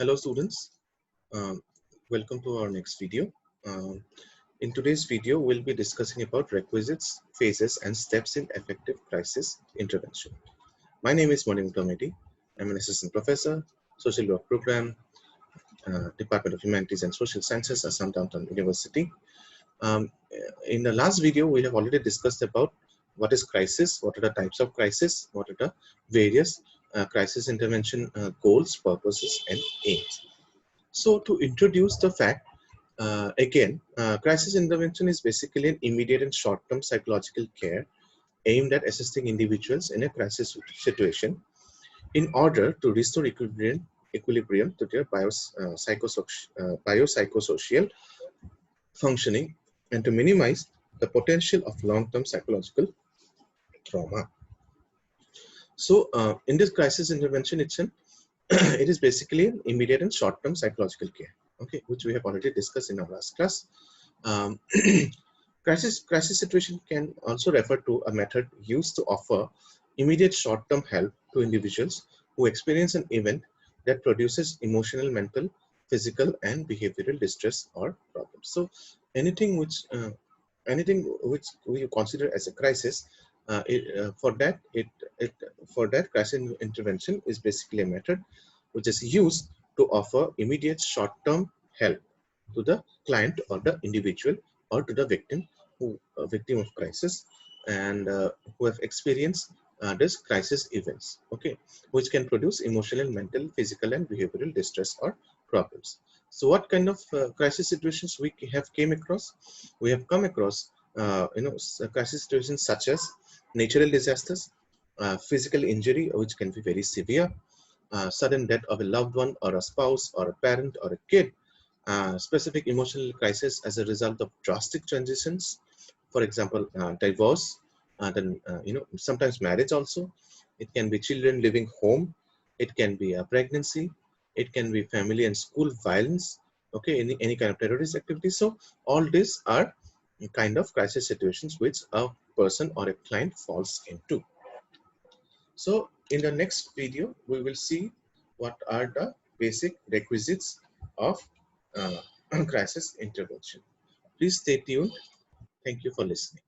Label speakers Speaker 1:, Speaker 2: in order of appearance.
Speaker 1: Hello students, um, welcome to our next video. In today's video, we'll be discussing about requisites, phases and steps in effective crisis intervention. My name is Manimugdha Medhi. I'm an assistant professor, social work program, Department of Humanities and Social Sciences, Assam Downtown University. In the last video, we have already discussed about what is crisis, what are the types of crisis, what are the various crisis intervention goals, purposes, and aims. So to introduce the fact, crisis intervention is basically an immediate and short-term psychological care aimed at assisting individuals in a crisis situation in order to restore equilibrium to their biopsychosocial functioning and to minimize the potential of long-term psychological trauma. So in this crisis intervention, it is basically an immediate and short-term psychological care, okay, which we have already discussed in our last class. Crisis situation can also refer to a method used to offer immediate short-term help to individuals who experience an event that produces emotional, mental, physical, and behavioral distress or problems. So anything which we consider as a crisis, for that crisis intervention is basically a method which is used to offer immediate short-term help to the client or the individual or to the victim victim of crisis and who have experienced this crisis events, okay, which can produce emotional, mental, physical, and behavioral distress or problems. So what kind of crisis situations we have came across? We have come across crisis situations such as natural disasters, physical injury which can be very severe, sudden death of a loved one or a spouse or a parent or a kid, specific emotional crisis as a result of drastic transitions, for example, divorce, sometimes marriage also. It can be children living home. It can be a pregnancy. It can be family and school violence. Okay, any kind of terrorist activity. So all these are kind of crisis situations which a person or a client falls into. So in the next video, we will see what are the basic requisites of crisis intervention. Please stay tuned. Thank you for listening.